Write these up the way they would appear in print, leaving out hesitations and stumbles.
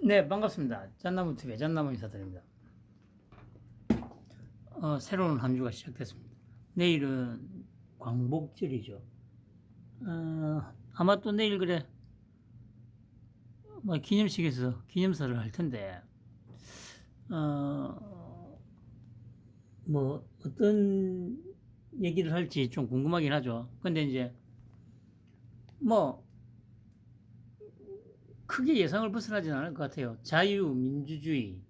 네, 반갑습니다. 짠나무 TV의 짠나무 인사드립니다. 새로운 한 주가 시작됐습니다. 내일은 광복절이죠. 아마 또 내일 그래, 뭐 기념식에서 기념사를 할 텐데, 어, 뭐 어떤 얘기를 할지 좀 궁금하긴 하죠. 근데 이제 뭐 크게 예상을 벗어나진 않을 것 같아요. 자유민주주의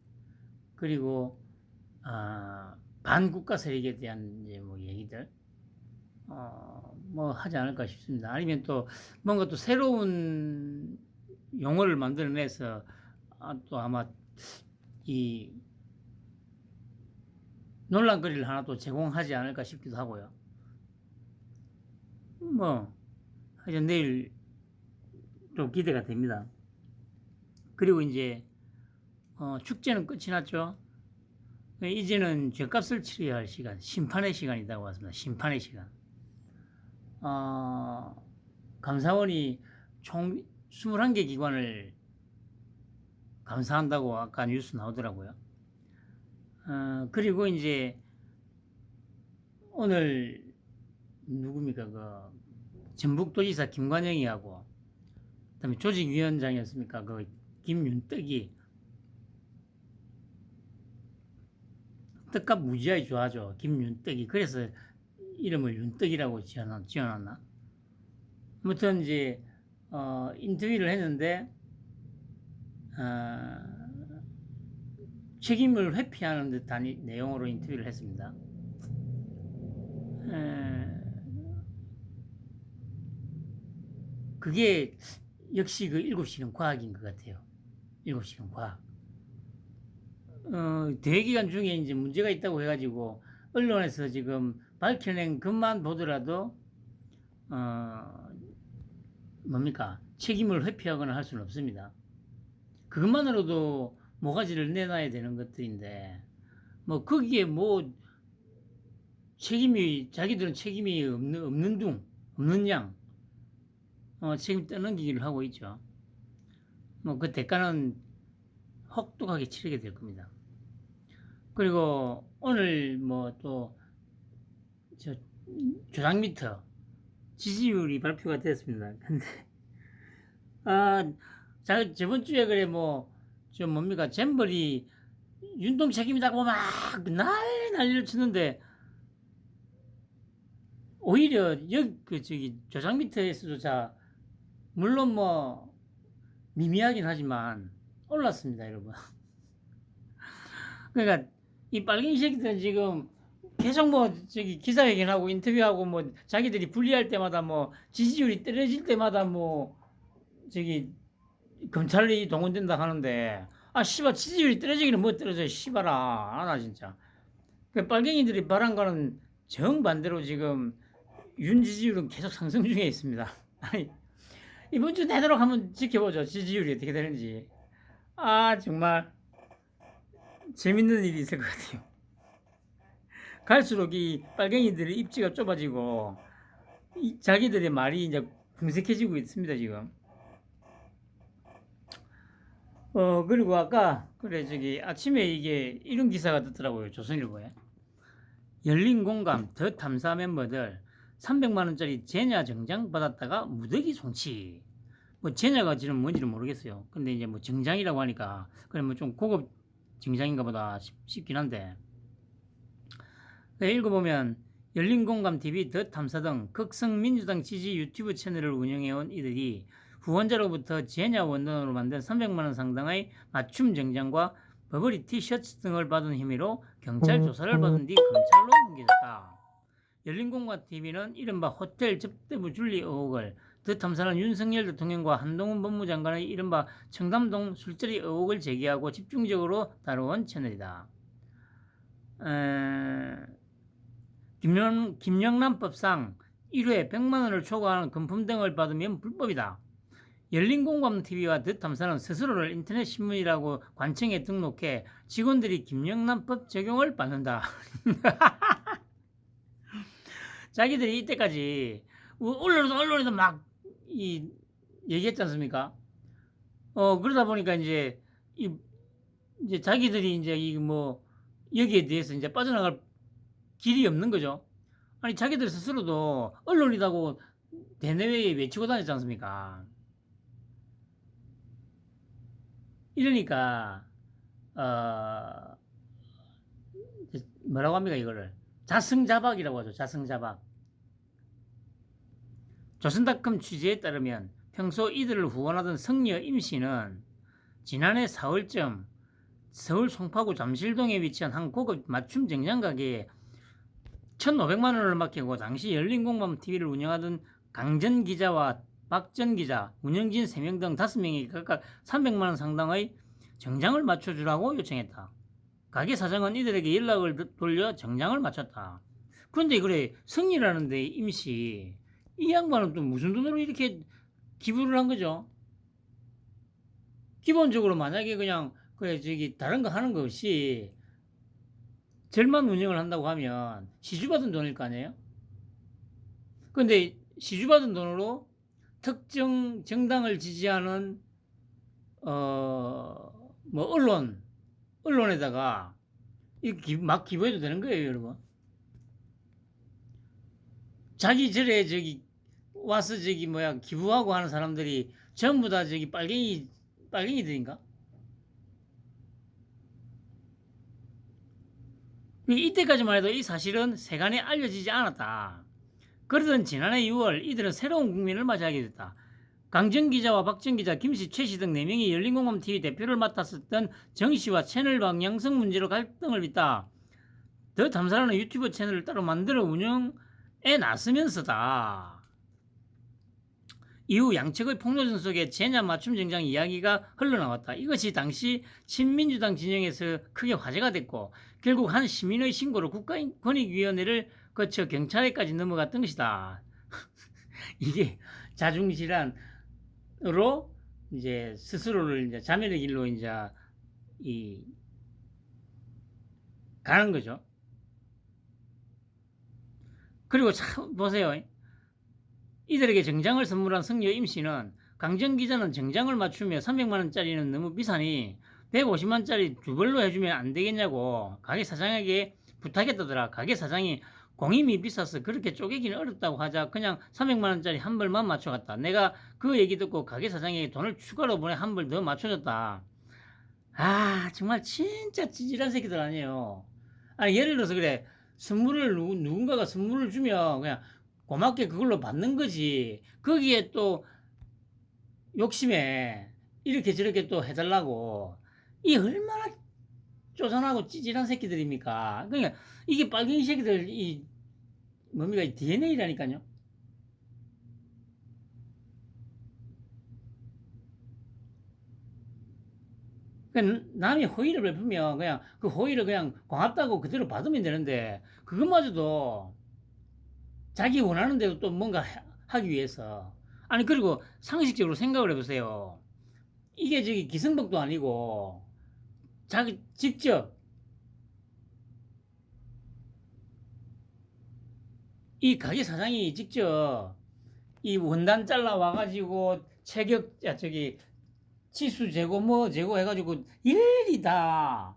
그리고 반국가 세력에 대한 이제 뭐 얘기들 뭐 하지 않을까 싶습니다. 아니면 또 뭔가 또 새로운 용어를 만들어내서 또 아마 이 논란거리를 하나 또 제공하지 않을까 싶기도 하고요. 뭐 하여튼 내일 좀 기대가 됩니다. 그리고 이제 축제는 끝이 났죠. 이제는 죗값을 치러야 할 시간, 심판의 시간이라고 왔습니다. 심판의 시간. 감사원이 총 21개 기관을 감사한다고 아까 뉴스 나오더라고요. 그리고 이제 오늘 누굽니까 그 전북도지사 김관영이하고 그다음에 조직위원장이었습니까 그 김윤떡이 떡값 무지하게 좋아하죠. 김윤떡이 그래서 이름을 윤떡이라고 지어놨나? 아무튼 이제 인터뷰를 했는데 책임을 회피하는 듯한 내용으로 인터뷰를 했습니다. 그게 역시 그 7시는 과학인 것 같아요. 7시는 과학. 대회 기간 중에 이제 문제가 있다고 해가지고 언론에서 지금 밝혀낸 것만 보더라도 뭡니까 책임을 회피하거나 할 수는 없습니다. 그것만으로도 모가지를 내놔야 되는 것들인데 뭐 거기에 뭐 책임이 자기들은 책임이 없는 둥 없는 양 책임 떠넘기기를 하고 있죠. 뭐 그 대가는 혹독하게 치르게 될 겁니다. 그리고 오늘 뭐 또 조장미터 지지율이 발표가 됐습니다. 근데 저번 주에 그래 뭐 좀 뭡니까 잼버리 윤동 책임이다고 막 난리를 치는데 오히려 저기 조장미터에서조차 물론 뭐 미미하긴 하지만 올랐습니다, 여러분. 그러니까 이 빨갱이 새끼들은 지금 계속 뭐 저기 기자회견하고 인터뷰하고 뭐 자기들이 불리할 때마다 뭐 지지율이 떨어질 때마다 뭐 저기 검찰이 동원된다 하는데 씨발 지지율이 떨어지기는 뭐 떨어져 씨발아 나 진짜 그 빨갱이들이 바란 거는 정반대로 지금 윤 지지율은 계속 상승 중에 있습니다. 아니 이번 주 내도록 한번 지켜보죠. 지지율이 어떻게 되는지. 정말 재밌는 일이 있을 것 같아요. 갈수록 이 빨갱이들의 입지가 좁아지고 자기들의 말이 이제 궁색해지고 있습니다 지금. 그리고 아까 그래 저기 아침에 이게 이런 기사가 뜨더라고요 조선일보에. 열린 공감 더 탐사 멤버들 300만 원짜리 제냐 정장 받았다가 무더기 송치. 뭐 제냐가 지금 뭔지는 모르겠어요. 근데 이제 뭐 정장이라고 하니까 그래 뭐 좀 고급 정장인가 보다 싶긴 한데. 읽어보면 열린공감TV, 더 탐사 등 극성민주당 지지 유튜브 채널을 운영해온 이들이 후원자로부터 제냐 원단으로 만든 300만원 상당의 맞춤 정장과 버버리 티셔츠 등을 받은 혐의로 경찰 조사를 받은 뒤 검찰로 옮겨졌다. 열린공감TV는 이른바 호텔 접대부 줄리 의혹을, 더 탐사는 윤석열 대통령과 한동훈 법무장관의 이른바 청담동 술자리 의혹을 제기하고 집중적으로 다루온 채널이다. 김영란법상 1회 100만 원을 초과하는 금품 등을 받으면 불법이다. 열린공감TV와 더 탐사는 스스로를 인터넷 신문이라고 관청에 등록해 직원들이 김영란법 적용을 받는다. 자기들이 이때까지 언론에도 막 얘기했지 않습니까? 그러다 보니까 이제 이 이제 자기들이 이제 이 뭐 여기에 대해서 이제 빠져나갈 길이 없는 거죠. 아니 자기들 스스로도 언론이라고 대내외에 외치고 다녔지 않습니까? 이러니까 어 뭐라고 합니까 이거를 자승자박이라고 하죠. 자승자박. 조선닷컴 취재에 따르면 평소 이들을 후원하던 성녀 임씨는 지난해 4월쯤 서울 송파구 잠실동에 위치한 한 고급 맞춤 정장 가게에 1,500만 원을 맡기고 당시 열린공감TV를 운영하던 강전 기자와 박전 기자, 운영진 3명 등 5명에게 각각 300만 원 상당의 정장을 맞춰주라고 요청했다. 가게 사장은 이들에게 연락을 돌려 정장을 맞췄다. 그런데 그래 성리라는데 임시 이 양반은 또 무슨 돈으로 이렇게 기부를 한 거죠? 기본적으로 만약에 그냥 그래 저기 다른 거 하는 거 없이 절만 운영을 한다고 하면 시주받은 돈일 거 아니에요? 근데 시주받은 돈으로 특정 정당을 지지하는 뭐 언론에다가 막 기부해도 되는 거예요, 여러분. 자기 절에 저기 와서 저기 뭐야 기부하고 하는 사람들이 전부 다 저기 빨갱이들인가? 이때까지만 해도 이 사실은 세간에 알려지지 않았다. 그러던 지난해 6월 이들은 새로운 국민을 맞이하게 됐다. 강정 기자와 박정 기자, 김씨, 최씨 등 4명이 열린공감TV 대표를 맡았었던 정씨와 채널 방향성 문제로 갈등을 빚다. 더 탐사라는 유튜브 채널을 따로 만들어 운영에 나서면서다. 이후 양측의 폭로전 속에 제냐 맞춤 정장 이야기가 흘러나왔다. 이것이 당시 친민주당 진영에서 크게 화제가 됐고 결국 한 시민의 신고로 국가권익위원회를 거쳐 경찰에까지 넘어갔던 것이다. 이게 자중질환으로 이제 스스로를 이제 자멸의 길로 이제 가는 거죠. 그리고 참 보세요. 이들에게 정장을 선물한 성녀 임씨는 강정 기자는 정장을 맞추며 300만 원짜리는 너무 비싸니 150만 원짜리 두 벌로 해주면 안 되겠냐고 가게 사장에게 부탁했다더라. 가게 사장이 공임이 비싸서 그렇게 쪼개기는 어렵다고 하자 그냥 300만 원짜리 한 벌만 맞춰갔다. 내가 그 얘기 듣고 가게 사장에게 돈을 추가로 보내 한 벌 더 맞춰줬다. 아 정말 진짜 찌질한 새끼들 아니에요. 아니 예를 들어서 그래 선물을 누군가가 선물을 주면 그냥 고맙게 그걸로 받는 거지. 거기에 또 욕심에 이렇게 저렇게 또 해달라고. 이 얼마나 쪼잔하고 찌질한 새끼들입니까? 그러니까 이게 빨갱이 새끼들 이 뭡니까 이 DNA라니까요. 그러니까 남이 호의를 베푸면 그냥 그 호의를 그냥 고맙다고 그대로 받으면 되는데 그것마저도 자기 원하는 대로 또 뭔가 하기 위해서 아니 그리고 상식적으로 생각을 해보세요. 이게 저기 기승복도 아니고 자기 직접 이 가게 사장이 직접 이 원단 잘라 와가지고 체격 저기 치수 재고 뭐 재고 해가지고 일일이 다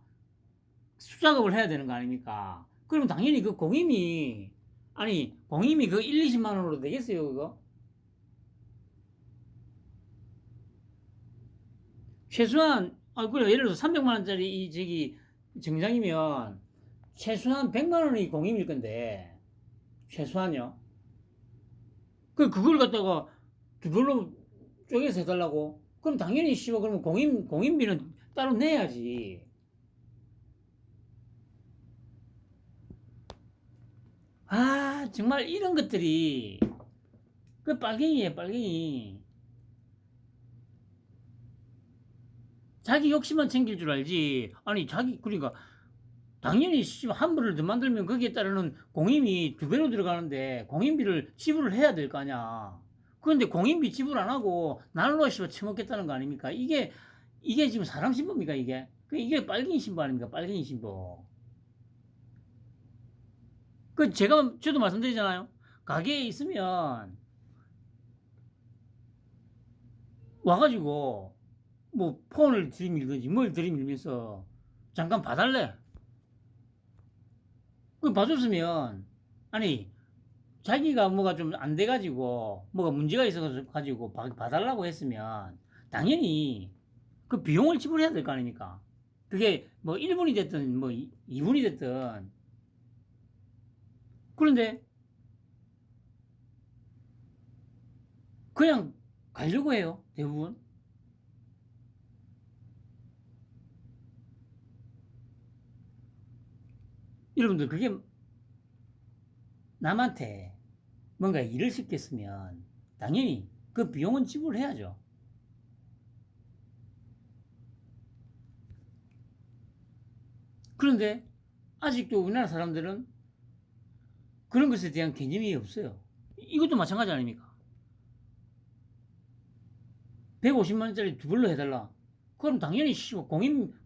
수작업을 해야 되는 거 아닙니까? 그럼 당연히 그 공임이 아니 공임이 그 1, 20만 원으로 되겠어요 그거? 최소한 그래 예를 들어서 300만 원짜리 이 저기 정장이면 최소한 100만 원이 공임일 건데 최소한요. 그걸 갖다가 그걸로 쪼개서 해달라고? 그럼 당연히 씨발 그러면 공임비는 따로 내야지. 아 정말 이런 것들이 그 빨갱이에요 빨갱이. 자기 욕심만 챙길 줄 알지. 아니 자기 그러니까 당연히 한 불을 더 만들면 거기에 따르는 공임이 두 배로 들어가는데 공임비를 지불을 해야 될 거 아니야. 그런데 공임비 지불 안 하고 날로 씨발 처먹겠다는 거 아닙니까? 이게 지금 사람 신부입니까 이게? 이게 빨갱이 신부 아닙니까? 빨갱이 신부. 저도 말씀드리잖아요. 가게에 있으면 와가지고 뭐 폰을 들이밀든지 뭘 들이밀면서 잠깐 봐달래. 그 봐줬으면 아니 자기가 뭐가 좀 안 돼가지고 뭐가 문제가 있어가지고 봐달라고 했으면 당연히 그 비용을 지불해야 될 거 아닙니까? 그게 뭐 1분이 됐든 뭐 2분이 됐든. 그런데 그냥 가려고 해요, 대부분. 여러분들 그게 남한테 뭔가 일을 시켰으면 당연히 그 비용은 지불해야죠. 그런데 아직도 우리나라 사람들은 그런 것에 대한 개념이 없어요. 이것도 마찬가지 아닙니까? 150만 원짜리 두 벌로 해달라. 그럼 당연히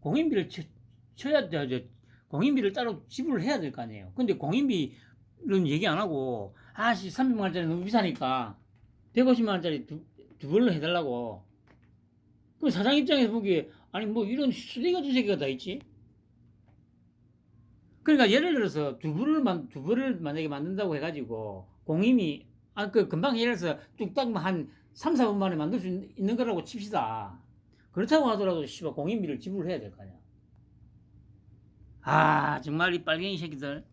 공인비를 쳐야 돼. 공인비를 따로 지불을 해야 될 거 아니에요. 근데 공인비는 얘기 안 하고 아씨 300만 원짜리 너무 비싸니까 150만 원짜리 두 벌로 해달라고. 그럼 사장 입장에서 보기에 아니 뭐 이런 쓰레기가 두세 개가 다 있지. 그러니까 예를 들어서 두 벌을 만약에 만든다고 해가지고 공임이 그 금방 예를 들어서 뚝딱 한 3, 4분 만에 만들 수 있는 거라고 칩시다. 그렇다고 하더라도 씨발 공임비를 지불해야 될 거 아니야. 아 정말 이 빨갱이 새끼들.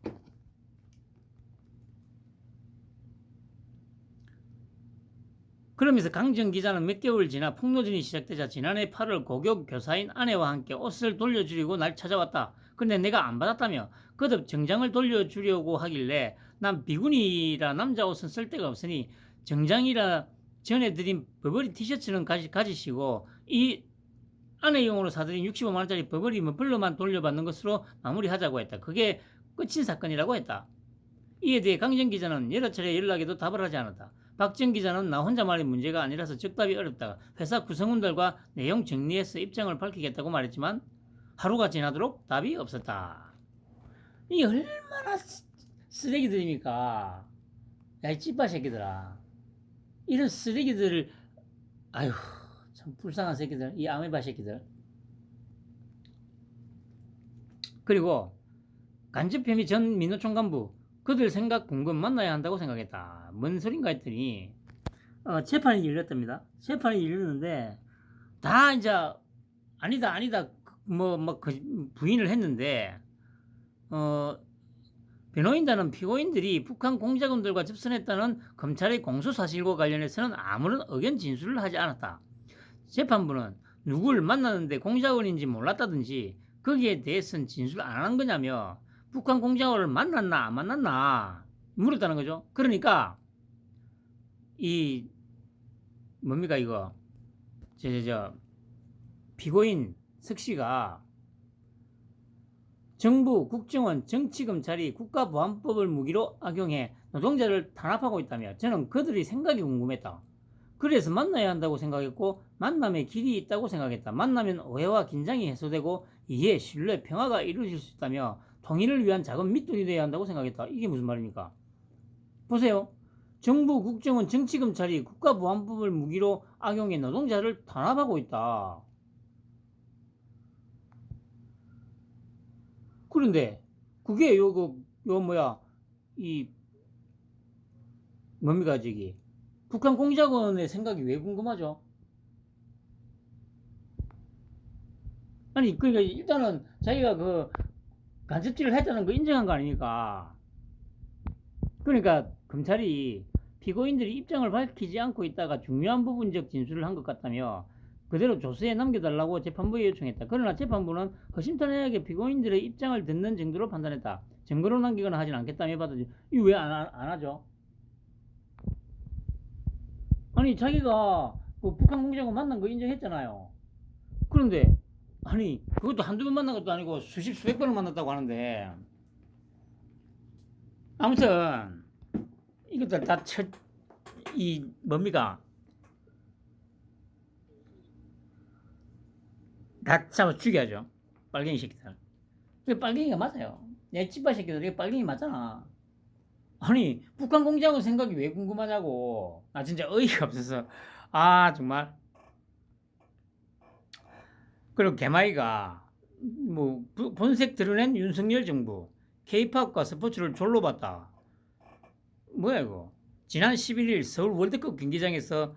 그러면서 강정 기자는 몇 개월 지나 폭로전이 시작되자 지난해 8월 고교 교사인 아내와 함께 옷을 돌려주려고 날 찾아왔다. 근데 내가 안 받았다며 거듭 정장을 돌려주려고 하길래 난 비군이라 남자 옷은 쓸 데가 없으니 정장이라 전에 드린 버버리 티셔츠는 가지시고 이 아내용으로 사드린 65만 원짜리 버버리 머플러만 돌려받는 것으로 마무리하자고 했다. 그게 끝인 사건이라고 했다. 이에 대해 강정 기자는 여러 차례 연락에도 답을 하지 않았다. 박정 기자는 나 혼자만의 문제가 아니라서 적답이 어렵다. 회사 구성원들과 내용 정리해서 입장을 밝히겠다고 말했지만 하루가 지나도록 답이 없었다. 이게 얼마나 쓰레기들입니까? 야, 이 찌빠 새끼들아. 이런 쓰레기들을, 아휴, 참 불쌍한 새끼들. 이 아메바 새끼들. 그리고 간접혐의 전 민노총 간부, 그들 생각 궁금 만나야 한다고 생각했다. 뭔 소린가 했더니 재판이 열렸답니다. 재판이 열렸는데 다 이제 아니다 부인을 했는데 변호인단은 피고인들이 북한 공작원들과 접선했다는 검찰의 공소사실과 관련해서는 아무런 의견 진술을 하지 않았다. 재판부는 누구를 만났는데 공작원인지 몰랐다든지 거기에 대해서는 진술 안 하는 거냐며 북한 공작원을 만났나 안 만났나 물었다는 거죠. 그러니까 이 뭡니까 이거 피고인 석씨가 정부, 국정원, 정치검찰이 국가보안법을 무기로 악용해 노동자를 탄압하고 있다며 저는 그들의 생각이 궁금했다. 그래서 만나야 한다고 생각했고 만남에 길이 있다고 생각했다. 만나면 오해와 긴장이 해소되고 이해, 신뢰, 평화가 이루어질 수 있다며 통일을 위한 작은 밑돌이 되어야 한다고 생각했다. 이게 무슨 말입니까? 보세요. 정부, 국정원, 정치검찰이 국가보안법을 무기로 악용해 노동자를 탄압하고 있다. 그런데 그게 이 뭡니까 북한 공작원의 생각이 왜 궁금하죠? 아니 그러니까 일단은 자기가 그 간접질을 했다는 거 인정한 거 아닙니까? 그러니까 검찰이 피고인들이 입장을 밝히지 않고 있다가 중요한 부분적 진술을 한 것 같다며 그대로 조서에 남겨달라고 재판부에 요청했다. 그러나 재판부는 허심탄회하게 피고인들의 입장을 듣는 정도로 판단했다. 증거로 남기거나 하진 않겠다며 받아들여. 이거 왜 안 하죠? 아니 자기가 그 북한 공작원 만난 거 인정했잖아요. 그런데 아니 그것도 한두 번 만난 것도 아니고 수백 번을 만났다고 하는데 아무튼 이것들 다 뭡니까 다 잡아 죽여야죠. 빨갱이 새끼들. 그 빨갱이가 맞아요. 내 찌빠 새끼들 이게 빨갱이 맞잖아. 아니 북한 공작원 생각이 왜 궁금하냐고. 아 진짜 어이가 없어서. 아 정말 그리고 개마이가 뭐 본색 드러낸 윤석열 정부, K-팝과 스포츠를 졸로 봤다. 뭐야 이거? 지난 11일 서울 월드컵 경기장에서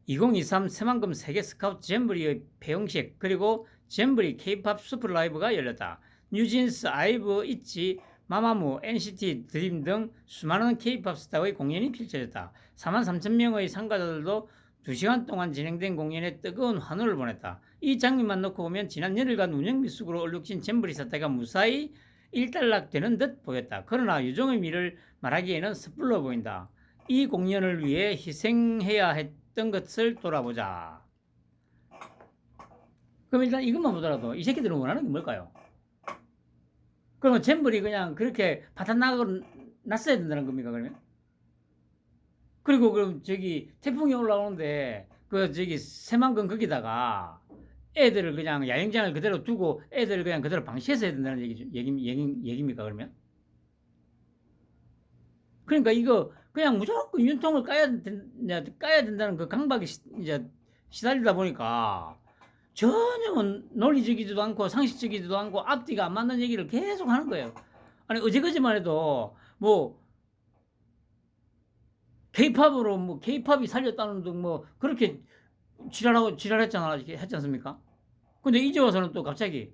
2023 새만금 세계 스카우트 잼버리의 폐영식 그리고 잼버리 K-팝 슈퍼 라이브가 열렸다. 뉴진스, 아이브, 있지, 마마무, NCT 드림 등 수많은 K-팝 스타의 공연이 펼쳐졌다. 43,000명의 참가자들도 2시간 동안 진행된 공연에 뜨거운 환호를 보냈다. 이 장면만 놓고 보면 지난 열흘간 운영 미숙으로 얼룩진 잼버리 사태가 무사히 일단락되는 듯 보였다. 그러나 유종의 미를 말하기에는 섣불러 보인다. 이 공연을 위해 희생해야 했던 것을 돌아보자. 그럼 일단 이것만 보더라도 이 새끼들은 원하는 게 뭘까요? 그러면 잼버리 그냥 그렇게 파탄 났어야 된다는 겁니까, 그러면? 그리고 그럼 저기 태풍이 올라오는데 그 저기 새만금 거기다가 애들을 그냥 야영장을 그대로 두고 애들을 그냥 그대로 방치해서 해야 된다는 얘기입니까, 그러면? 그러니까 이거 그냥 무조건 윤통을 까야 된다는 그 강박에 이제 시달리다 보니까 전혀 논리적이지도 않고 상식적이지도 않고 앞뒤가 안 맞는 얘기를 계속 하는 거예요. 아니 어제까지만 해도 뭐 K-팝으로 뭐 K-팝이 살렸다는 등 뭐 그렇게 지랄했잖아 했지 않습니까? 근데 이제 와서는 또 갑자기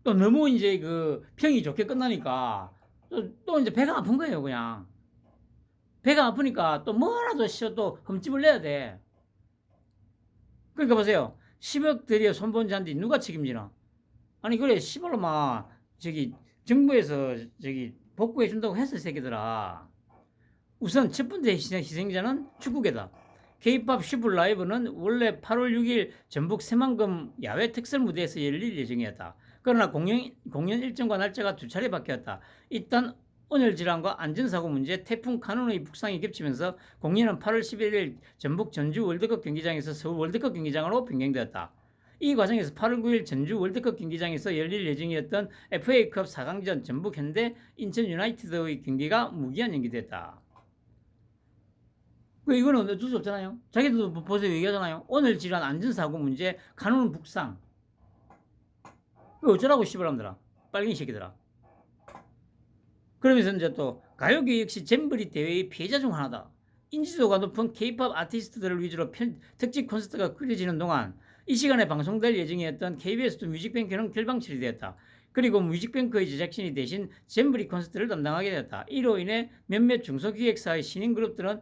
또 너무 이제 그 평이 좋게 끝나니까 또 이제 배가 아픈 거예요 그냥. 배가 아프니까 또 뭐라도 또 흠집을 내야 돼. 그러니까 보세요. 10억 들여 손본 잔디 누가 책임지나? 아니 그래 10억만 저기 정부에서 저기 복구해 준다고 했어 새끼들아. 우선 첫 번째 희생자는 축구계다. K-팝 슈퍼 라이브는 원래 8월 6일 전북 새만금 야외 특설 무대에서 열릴 예정이었다. 그러나 공연 일정과 날짜가 두 차례 바뀌었다. 일단 온열 질환과 안전사고 문제, 태풍 카눈의 북상이 겹치면서 공연은 8월 11일 전북 전주 월드컵 경기장에서 서울 월드컵 경기장으로 변경되었다. 이 과정에서 8월 9일 전주 월드컵 경기장에서 열릴 예정이었던 FA컵 4강전 전북 현대 인천 유나이티드의 경기가 무기한 연기됐다. 이거는 어쩔 수 없잖아요. 자기들도 보세요 얘기하잖아요. 오늘 질환 안전사고 문제, 카눈 북상. 어쩌라고 씨발람들아. 빨갱이 새끼들아. 그러면서 이제 또 가요계 역시 잼버리 대회의 피해자 중 하나다. 인지도가 높은 K-팝 아티스트들을 위주로 특집 콘서트가 그려지는 동안 이 시간에 방송될 예정이었던 KBS도 뮤직뱅크는 결방 처리되었다. 그리고 뮤직뱅크의 제작진이 대신 잼버리 콘서트를 담당하게 되었다. 이로 인해 몇몇 중소기획사의 신인 그룹들은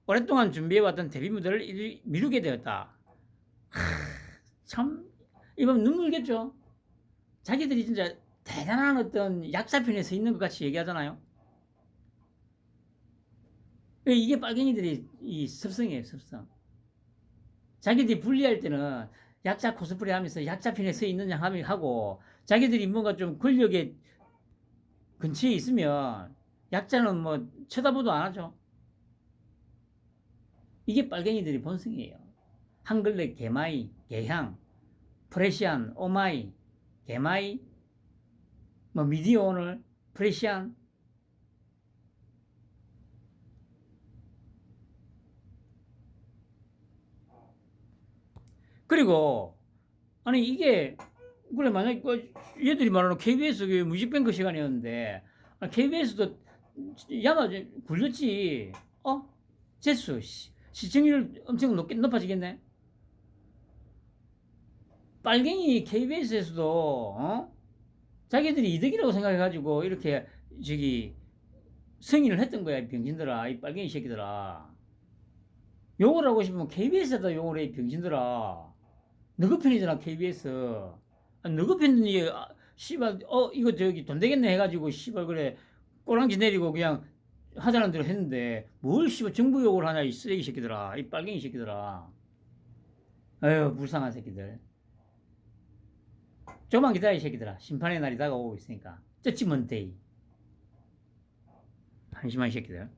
오랫동안 준비해왔던 데뷔 무대를 미루게 되었다. 참 이번 눈물겠죠. 자기들이 진짜 대단한 어떤 약사편에 서 있는 것 같이 얘기하잖아요. 이게 빨갱이들이 이 습성이에요, 습성. 자기들이 분리할 때는 약자 코스프레 하면서 약자편에 서 있는 양 하고 자기들이 뭔가 좀 권력의 근처에 있으면 약자는 뭐 쳐다보도 안 하죠. 이게 빨갱이들의 본성이에요. 한글레 개마이, 개향, 프레시안, 오마이, 개마이, 뭐 미디어 오늘, 프레시안. 그리고 아니 이게 그래 만약 얘들이 말하는 KBS 뮤직뱅크 시간이었는데 KBS도 야마 굴렸지. 재수 시청률 엄청 높아지겠네. 빨갱이 KBS에서도 자기들이 이득이라고 생각해가지고 이렇게 저기 승인을 했던 거야. 이 병신들아, 이 빨갱이 새끼들아. 욕을 하고 싶으면 KBS에다 욕을 해. 이 병신들아. 너그 편이잖아 KBS. 너그 편이 씨발 이거 저기 돈 되겠네 해가지고 씨발 그래 꼬랑지 내리고 그냥 하자는 대로 했는데 뭘 씨발 정부 욕을 하냐 이 쓰레기 새끼들아, 이 빨갱이 새끼들아. 아유 불쌍한 새끼들. 조금만 기다려 이 새끼들아. 심판의 날이 다가오고 있으니까. 쩌찌먼 데이. 한심한 새끼들.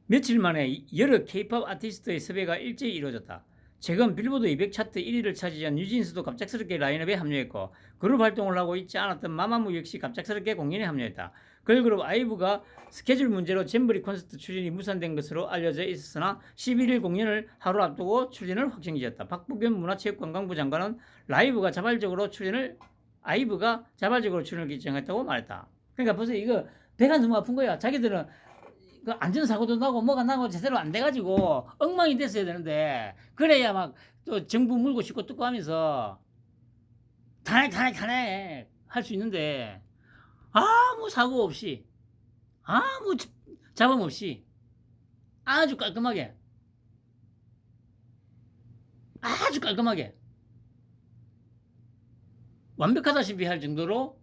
며칠 만에 여러 K-팝 아티스트의 섭외가 일제히 이루어졌다. 최근 빌보드 200 차트 1위를 차지한 뉴진스도 갑작스럽게 라인업에 합류했고 그룹 활동을 하고 있지 않았던 마마무 역시 갑작스럽게 공연에 합류했다. 걸그룹 아이브가 스케줄 문제로 잼버리 콘서트 출연이 무산된 것으로 알려져 있었으나 11일 공연을 하루 앞두고 출연을 확정지었다. 박부겸 문화체육관광부 장관은 아이브가 자발적으로 출연을 결정했다고 말했다. 그러니까 벌써 이거 배가 너무 아픈 거야. 자기들은 그 안전사고도 나고 뭐가 나고 제대로 안 돼가지고 엉망이 됐어야 되는데 그래야 막 또 정부 물고 싣고 뜯고 하면서 탄핵 할 수 있는데 아무 사고 없이 아무 잡음 없이 아주 깔끔하게 완벽하다시피 할 정도로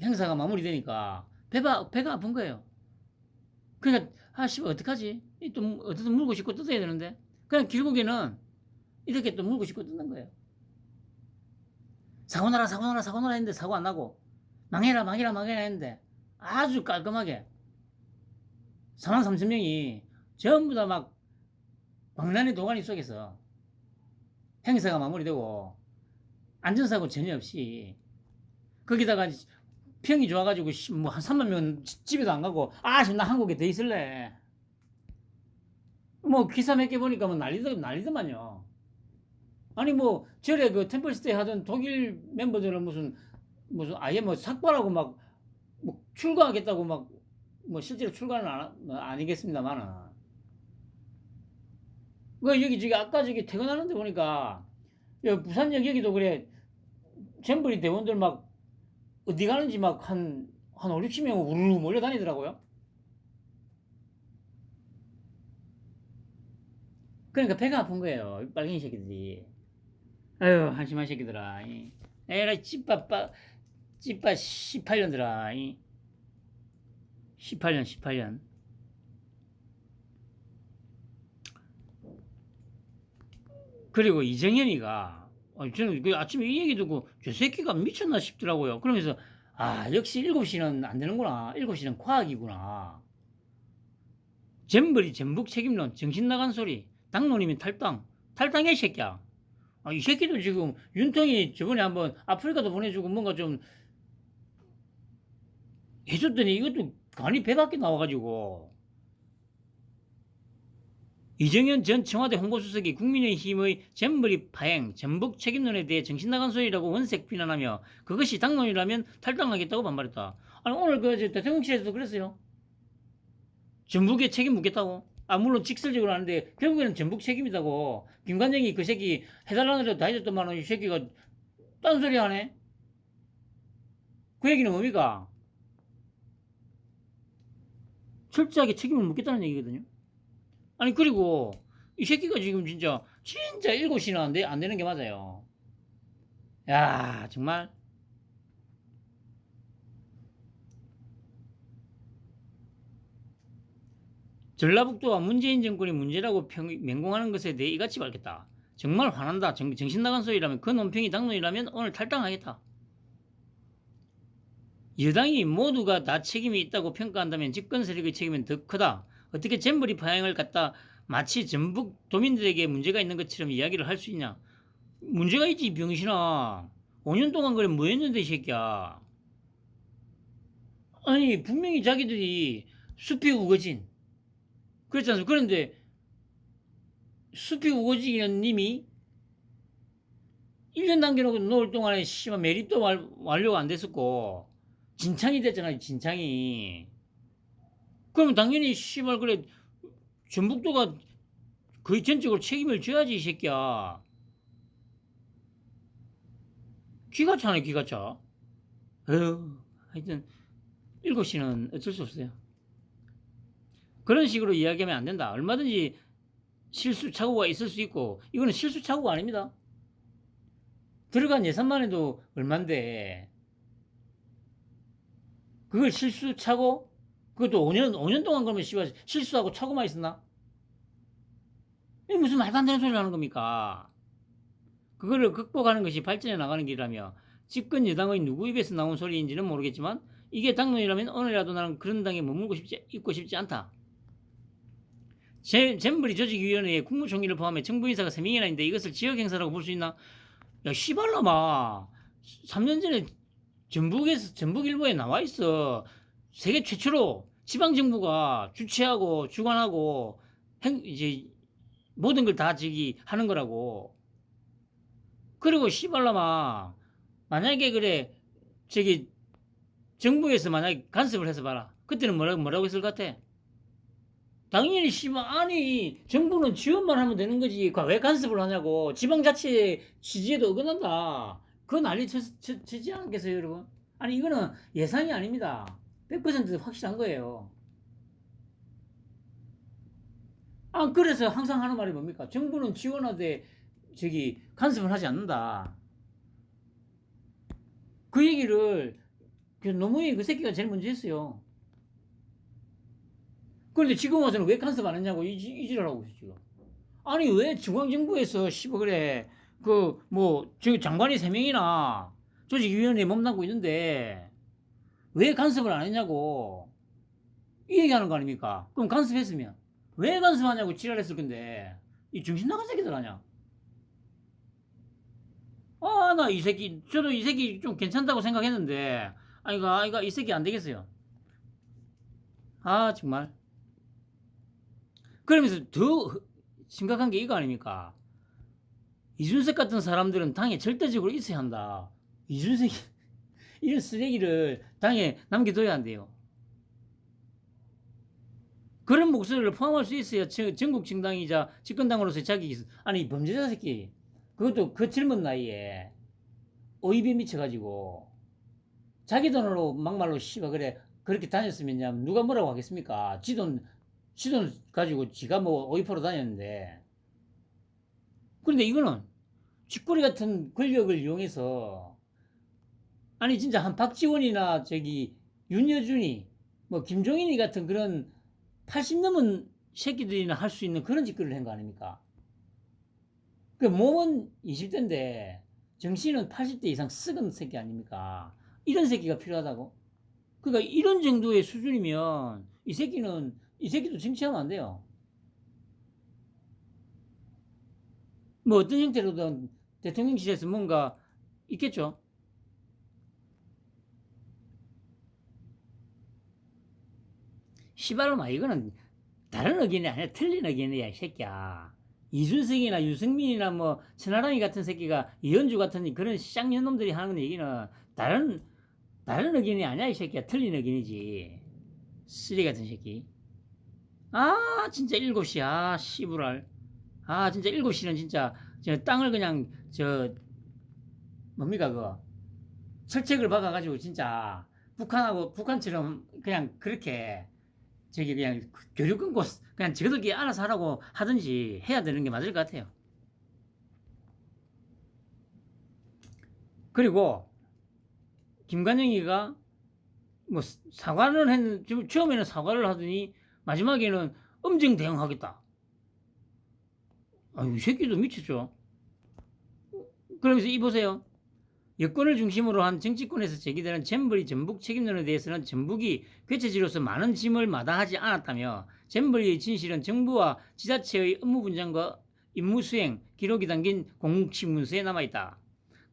행사가 마무리되니까 배가 아픈 거예요. 그러니까 씨발 어떡하지? 또 어떻든 물고 싣고 뜯어야 되는데 그냥 결국에는 이렇게 또 물고 싣고 뜯는 거예요. 사고 나라 했는데 사고 안 나고 망해라 했는데 아주 깔끔하게 43,000명이 전부 다 막 광란의 도가니 속에서 행사가 마무리되고 안전사고 전혀 없이 거기다가 평이 좋아가지고 뭐 한 3만 명 집에도 안 가고 나 한국에 더 있을래. 뭐 기사 몇 개 보니까 뭐 난리더만요. 아니 뭐 절에 그 템플스테이 하던 독일 멤버들은 무슨 아예 뭐 삭발하고 막 뭐 출가하겠다고 막 뭐 실제로 출가는 아니겠습니다만은 그 여기 아까 퇴근하는데 보니까 부산역 여기도 그래 잼버리 대원들 막 어디 가는지 막 한 5, 60명 우르르 몰려다니더라고요. 그러니까 배가 아픈 거예요. 빨갱이 새끼들이. 아유 한심한 새끼들아. 에라 찌빠 18년들아. 18년. 그리고 이정현이가 저는 그 아침에 이 얘기 듣고 저 새끼가 미쳤나 싶더라고요. 그러면서 역시 7시는 안 되는구나. 7시는 과학이구나. 잼버리 전북 책임론 정신 나간 소리. 당론이면 탈당해 이 새끼야. 이 새끼도 지금 윤통이 저번에 한번 아프리카도 보내주고 뭔가 좀 해줬더니 이것도 간이 배 밖에 나와가지고 이정현 전 청와대 홍보수석이 국민의힘의 잼버리 파행, 전북 책임론에 대해 정신나간 소리라고 원색 비난하며 그것이 당론이라면 탈당하겠다고 반발했다. 아니 오늘 그 대통령실에서도 그랬어요. 전북에 책임 묻겠다고. 물론 직설적으로 하는데 결국에는 전북 책임이다고. 김관정이 그 새끼 해달라는 대로 다 해줬더만 이 새끼가 딴소리 하네. 그 얘기는 뭡니까? 철저하게 책임을 묻겠다는 얘기거든요. 아니 그리고 이 새끼가 지금 진짜 7시나 안 되는 게 맞아요. 야 정말 전라북도와 문재인 정권이 문제라고 맹공하는 것에 대해 이같이 밝혔다. 정말 화난다. 정신 나간 소리라면 그 논평이 당론이라면 오늘 탈당하겠다. 여당이 모두가 다 책임이 있다고 평가한다면 집권 세력의 책임은 더 크다. 어떻게 잼버리 파행을 갖다 마치 전북 도민들에게 문제가 있는 것처럼 이야기를 할 수 있냐. 문제가 있지 병신아. 5년 동안 그래 뭐 했는데 이 새끼야. 아니 분명히 자기들이 숲이 우거진 그렇지 않습니까? 그런데 숲이 우거진 님이 1년 남겨놓고 놓을 동안에 씨발 매립도 완료가 안 됐었고 진창이 됐잖아요. 진창이. 그럼 당연히 씨발 그래 전북도가 거의 전적으로 책임을 져야지 이 새끼야. 기가 차네 기가 차. 하여튼 7시는 어쩔 수 없어요. 그런 식으로 이야기하면 안 된다. 얼마든지 실수 착오가 있을 수 있고 이거는 실수 착오가 아닙니다. 들어간 예산만 해도 얼만데 그걸 실수 착오? 그것도 5년 동안 그러면 씨발 실수하고 착오만 있었나? 이게 무슨 말도 안 되는 소리를 하는 겁니까? 그거를 극복하는 것이 발전해 나가는 길이라며 집권 여당의 누구 입에서 나온 소리인지는 모르겠지만 이게 당론이라면 오늘이라도 나는 그런 당에 있고 싶지 않다. 잼버리 조직위원회에 국무총리를 포함해 정부 인사가 3명이나 있는데 이것을 지역행사라고 볼 수 있나? 야 씨발놈아 3년 전에 전북 일보에 나와 있어. 세계 최초로 지방정부가 주최하고 주관하고 이제 모든 걸 다 저기 하는 거라고. 그리고 씨발라마 만약에 그래 저기 정부에서 만약에 간섭을 해서 봐라. 그때는 뭐라고 했을 것 같아? 당연히 씨발 아니 정부는 지원만 하면 되는 거지 왜 간섭을 하냐고. 지방자치 취지에도 어긋난다. 그 난리 치지 않겠어요 여러분? 아니 이거는 예상이 아닙니다. 100% 확실한 거예요. 아 그래서 항상 하는 말이 뭡니까? 정부는 지원하되 저기 간섭을 하지 않는다. 그 얘기를 노무현 그 새끼가 제일 먼저 했어요. 그런데 지금 와서는 왜 간섭 안 했냐고 이지랄하고 있어 지금. 아니 왜 중앙정부에서 씨발 그래 그 뭐 저기 장관이 3명이나 조직위원회에 몸담고 있는데 왜 간섭을 안 했냐고 이 얘기하는 거 아닙니까? 그럼 간섭했으면 왜 간섭하냐고 지랄했을 건데 이 정신 나간 새끼들 아냐? 아 나 이 새끼 저도 이 새끼 좀 괜찮다고 생각했는데 아이가 이 새끼 안 되겠어요. 아 정말. 그러면서 더 심각한 게 이거 아닙니까? 이준석 같은 사람들은 당에 절대적으로 있어야 한다. 이준석이 이런 쓰레기를 당에 남겨둬야 한대요. 그런 목소리를 포함할 수 있어야 전국 정당이자 집권당으로서 자기 아니 범죄자 새끼 그것도 그 젊은 나이에 오입에 미쳐가지고 자기 돈으로 막말로 씨발 그래 그렇게 다녔으면 누가 뭐라고 하겠습니까? 지돈 가지고 지가 뭐 오입하러 다녔는데. 그런데 이거는 쥐꼬리 같은 권력을 이용해서 아니 진짜 한 박지원이나 저기 윤여준이 뭐 김종인이 같은 그런 80 넘은 새끼들이나 할 수 있는 그런 짓거리를 한 거 아닙니까? 그 몸은 20대인데 정신은 80대 이상 썩은 새끼 아닙니까? 이런 새끼가 필요하다고? 그러니까 이런 정도의 수준이면 이 새끼도 정치하면 안 돼요. 뭐 어떤 형태로든 대통령실에서 뭔가 있겠죠. 시발로마 이거는 다른 의견이 아니라 틀린 의견이야 이 새끼야. 이준석이나 유승민이나 뭐 천하람이 같은 새끼가 이현주 같은 그런 쌍년놈들이 하는 얘기는 다른 의견이 아니야 이 새끼야. 틀린 의견이지. 쓰레기 같은 새끼. 아 진짜 7시 아 씨부랄. 아 진짜 7시는 진짜 저 땅을 그냥 저 뭡니까 그거 철책을 박아가지고 진짜 북한처럼 그냥 그렇게 저기 그냥 교류 끊고 그냥 저들끼리 알아서 하라고 하든지 해야 되는 게 맞을 것 같아요. 그리고 김관영이가 뭐 사과를 했는 처음에는 사과를 하더니 마지막에는 엄정 대응하겠다. 아유 이 새끼도 미쳤죠. 그러면서 이 보세요. 여권을 중심으로 한 정치권에서 제기되는 잼버리 전북 책임론에 대해서는 전북이 괴체지로서 많은 짐을 마다하지 않았다며 잼버리의 진실은 정부와 지자체의 업무 분장과 임무 수행 기록이 담긴 공식 문서에 남아있다.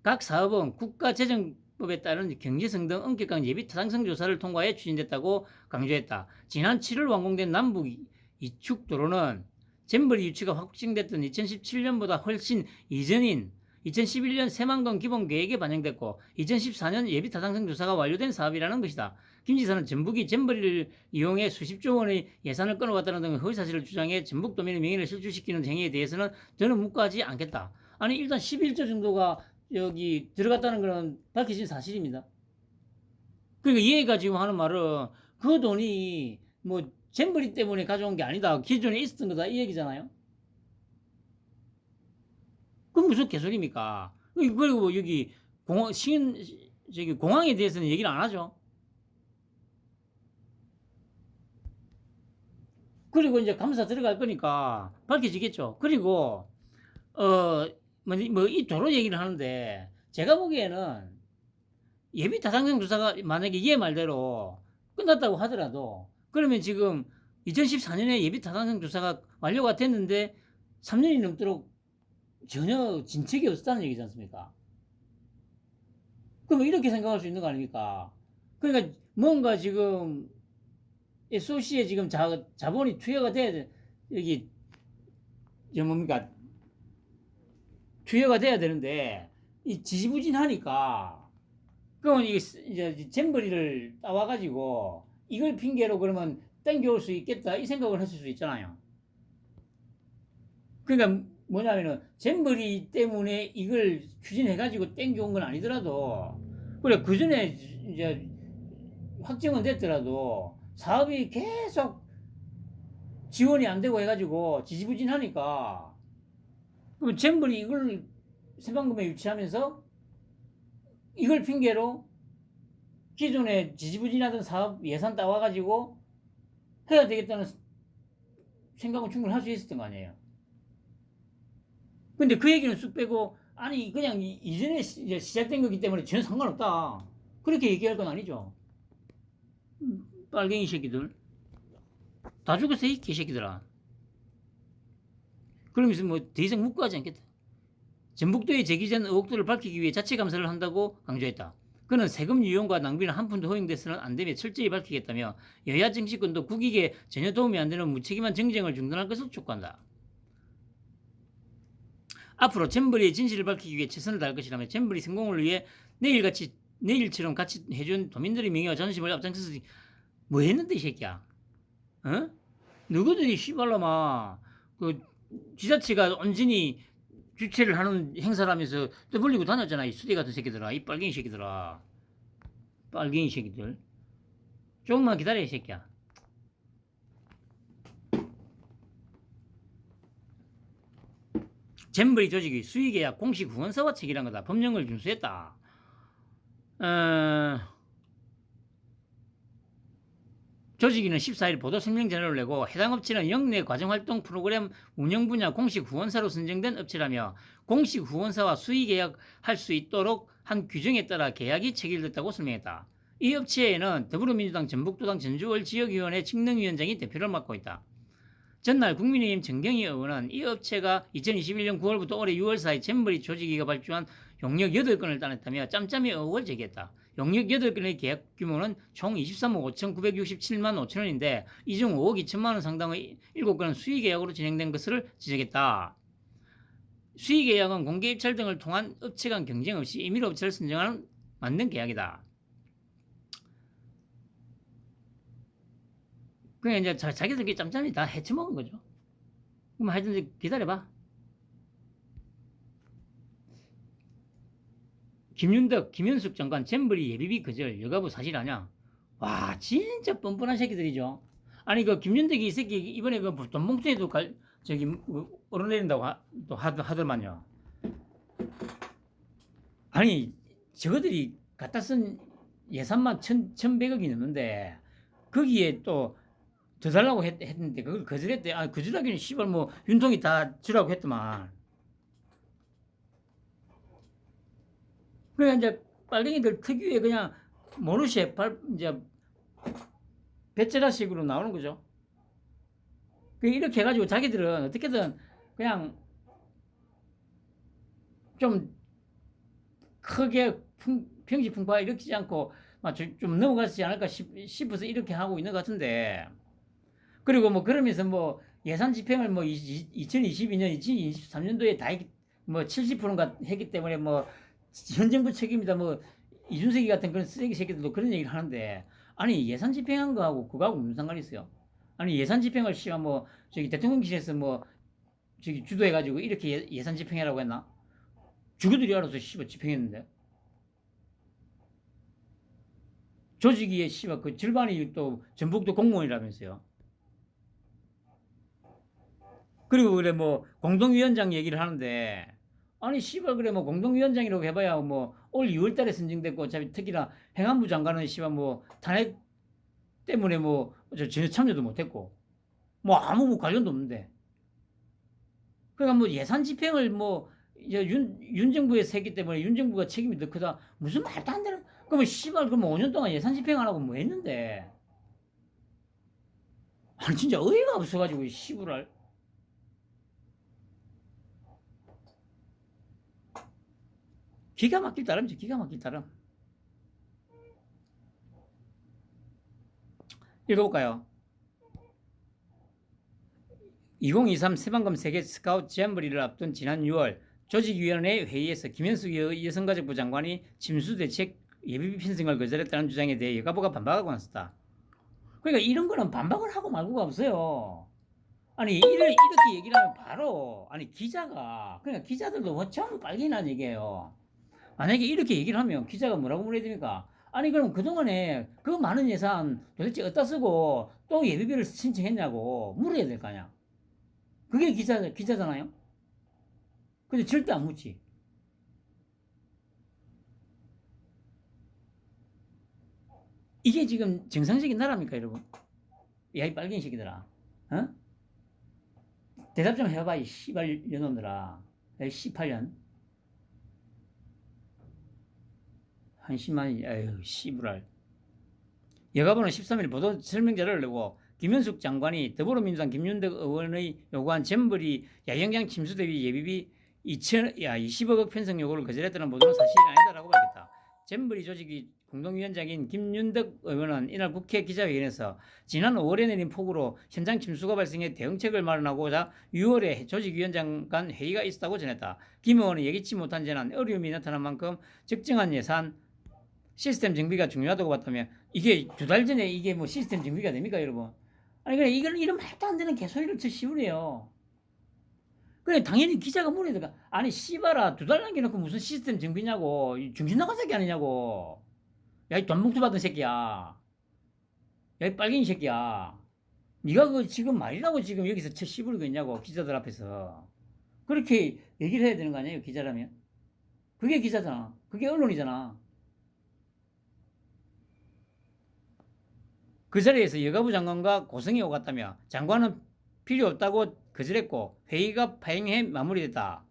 각 사업은 국가재정법에 따른 경제성 등 엄격한 예비 타당성 조사를 통과해 추진됐다고 강조했다. 지난 7월 완공된 남북 이축 도로는 잼버리 유치가 확정됐던 2017년보다 훨씬 이전인 2011년 새만금 기본 계획에 반영됐고 2014년 예비 타당성 조사가 완료된 사업이라는 것이다. 김 지사는 전북이 잼버리를 이용해 수십조 원의 예산을 끊어갔다는 등 허위 사실을 주장해 전북도민의 명예를 실추시키는 행위에 대해서는 저는 묵과하지 않겠다. 아니 일단 11조 정도가 여기 들어갔다는 것은 밝혀진 사실입니다. 그러니까 얘가 지금 하는 말은 그 돈이 뭐 잼버리 때문에 가져온 게 아니다. 기존에 있었던 거다 이 얘기잖아요. 그럼 무슨 개소리입니까? 그리고 여기 공항에 대해서는 얘기를 안 하죠. 그리고 이제 감사 들어갈 거니까 밝혀지겠죠. 그리고 이 도로 얘기를 하는데 제가 보기에는 예비 타당성 조사가 만약에 얘 말대로 끝났다고 하더라도 그러면 지금 2014년에 예비 타당성 조사가 완료가 됐는데 3년이 넘도록 전혀 진척이 없었다는 얘기지 않습니까? 그럼 이렇게 생각할 수 있는 거 아닙니까? 그러니까 뭔가 지금 SOC에 지금 자본이 투여가 돼야 돼. 여기 저 뭡니까 투여가 돼야 되는데 이 지지부진하니까 그러면 이제 잼버리를 따와가지고 이걸 핑계로 그러면 땡겨올 수 있겠다 이 생각을 했을 수 있잖아요. 그러니까 뭐냐면은 잼버리 때문에 이걸 추진해가지고 땡겨온 건 아니더라도 그래 그 전에 이제 확정은 됐더라도 사업이 계속 지원이 안 되고 해가지고 지지부진하니까 그럼 잼버리 이걸 새만금에 유치하면서 이걸 핑계로 기존에 지지부진하던 사업 예산 따와가지고 해야 되겠다는 생각은 충분히 할 수 있었던 거 아니에요. 근데 그 얘기는 쑥 빼고 아니 그냥 이전에 시작된 거기 때문에 전혀 상관없다. 그렇게 얘기할 건 아니죠. 빨갱이 새끼들. 다 죽었어 이 개새끼들아. 그러면서 뭐 더 이상 묵고하지 않겠다. 전북도의 제기된 의혹들을 밝히기 위해 자체 감사를 한다고 강조했다. 그는 세금 유용과 낭비는 한 푼도 허용돼서는 안 되며 철저히 밝히겠다며 여야 정치권도 국익에 전혀 도움이 안 되는 무책임한 정쟁을 중단할 것을 촉구한다. 앞으로 잼버리의 진실을 밝히기 위해 최선을 다할 것이라며 잼버리 성공을 위해 내일처럼 같이 해준 도민들의 명예와 자존심을 앞장서서 뭐 했는데 이 새끼야. 어? 너희들이 씨발로마 그 지자체가 온전히 주최를 하는 행사라면서 떠벌리고 다녔잖아. 이 수대 같은 새끼들아. 이 빨갱이 새끼들아. 빨갱이 새끼들. 조금만 기다려 이 새끼야. 잼버리 조직이 수의계약 공식 후원사와 체결한 거다. 법령을 준수했다. 조직위는 14일 보도声明 자료를 내고 해당 업체는 영내 과정활동 프로그램 운영 분야 공식 후원사로 선정된 업체라며 공식 후원사와 수의계약할 수 있도록 한 규정에 따라 계약이 체결됐다고 설명했다. 이 업체에는 더불어민주당 전북도당 전주월 지역위원회 직능위원장이 대표를 맡고 있다. 전날 국민의힘 정경희 의원은 이 업체가 2021년 9월부터 올해 6월 사이 잼버리 조직위가 발주한 용역 8건을 따냈다며 짬짬이 의혹을 제기했다. 용역 8건의 계약 규모는 총 23억 5,967만 5천 원인데 이 중 5억 2천만 원 상당의 7건은 수의계약으로 진행된 것을 지적했다. 수의계약은 공개 입찰 등을 통한 업체 간 경쟁 없이 임의로 업체를 선정하는 만든 계약이다. 그냥 이제 자기들끼리 짬짬이 다 해쳐먹은 거죠. 그럼 하여튼 기다려봐. 김윤덕, 김현숙 장관 잼버리 예비비 거절 여가부 사실 아냐? 와 진짜 뻔뻔한 새끼들이죠. 아니 그 김윤덕이 이 새끼 이번에 그 돈봉투에도 저기 오르내린다고 또 하더만요. 아니 저거들이 갖다 쓴 예산만 1,100억이 넘는데 거기에 또 더 달라고 했는데 그걸 거절했대. 아 거절하기는 씨발 뭐 윤통이 다 주라고 했더만. 그래 이제 빨갱이들 특유의 그냥 모르쉐 이제 배째라식으로 나오는 거죠. 이렇게 해가지고 자기들은 어떻게든 그냥 좀 크게 평지풍파 일으키지 않고 좀 넘어가지 않을까 싶어서 이렇게 하고 있는 것 같은데. 그리고 뭐 그러면서 뭐 예산 집행을 뭐 2022년, 2023년도에 다 뭐 70%인가 했기 때문에 뭐 현 정부 책임이다 뭐 이준석이 같은 그런 쓰레기 새끼들도 그런 얘기를 하는데 아니 예산 집행한 거하고 그거하고 무슨 상관이 있어요? 아니 예산 집행을 씨가 뭐 저기 대통령실에서 뭐 저기 주도해가지고 이렇게 예산 집행하라고 했나? 주구들이 알아서 씨발 집행했는데 조직위에 씨발 그 절반이 또 전북도 공무원이라면서요. 그리고 그래 뭐 공동위원장 얘기를 하는데 아니 씨발 그래 뭐 공동위원장이라고 해봐야 뭐 올 2월달에 선정됐고 어차피 특히나 행안부 장관은 씨발 뭐 탄핵 때문에 뭐 전혀 참여도 못했고 뭐 아무 뭐 관련도 없는데 그러니까 뭐 예산 집행을 뭐 이제 윤 정부에서 했기 때문에 윤 정부가 책임이 더 크다 무슨 말도 안 되는 그러면 씨발 그럼 5년 동안 예산 집행 안 하고 뭐 했는데 아니 진짜 어이가 없어가지고 씨부랄 기가 막힐 따름이지 기가 막힐 따름. 읽어볼까요? 2023 새만금 세계 스카우트 잼버리를 앞둔 지난 6월 조직위원회 회의에서 김현숙 여성가족부 장관이 침수대책 예비비 편성을 거절했다는 주장에 대해 여가부가 반박하고 나섰다. 그러니까 이런 거는 반박을 하고 말고가 없어요. 아니 이렇게 얘기를 하면 바로 아니 기자가 그러니까 기자들도 전부 빨갱이라는 얘기예요. 만약에 이렇게 얘기를 하면 기자가 뭐라고 물어야 됩니까? 아니 그럼 그동안에 그 많은 예산 도대체 어디다 쓰고 또 예비비를 신청했냐고 물어야 될 거 아니야. 그게 기자잖아요. 근데 절대 안 묻지. 이게 지금 정상적인 나라입니까, 여러분? 야, 이 빨갱이 새끼들아. 어? 대답 좀 해봐, 이 씨발 년놈들아. 야, 18년. 한심한, 아유, 씨부랄. 여가부는 13일 보도 설명자를 내고 김현숙 장관이 더불어민주당 김윤덕 의원의 요구한 잼버리 야영장 침수 대비 예비비 20억 편성 요구를 거절했다는 보도는 사실이 아니다라고 밝혔다. 잼버리 조직이 공동위원장인 김윤덕 의원은 이날 국회 기자회견에서 지난 5월에 내린 폭우로 현장 침수가 발생해 대응책을 마련하고자 6월에 조직위원장 간 회의가 있었다고 전했다. 김 의원은 예기치 못한 재난, 어려움이 나타난 만큼 적정한 예산, 시스템 정비가 중요하다고 봤다면 이게 2달 전에 이게 뭐 시스템 정비가 됩니까, 여러분? 아니 그래 이건 이런 말도 안 되는 개소리를 저 씌우네요. 그래 당연히 기자가 물어야 될까? 아니 씨발아 2달 남겨놓고 무슨 시스템 정비냐고 정신 나간 새끼 아니냐고. 야 이 돈봉투 받은 새끼야. 야 이 빨갱이 새끼야. 네가 그 지금 말이라고 지금 여기서 쳐 씹으려고 있냐고 기자들 앞에서. 그렇게 얘기를 해야 되는 거 아니에요 기자라면? 그게 기자잖아. 그게 언론이잖아. 그 자리에서 여가부 장관과 고성이 오갔다며 장관은 필요 없다고 거절했고 회의가 파행해 마무리됐다.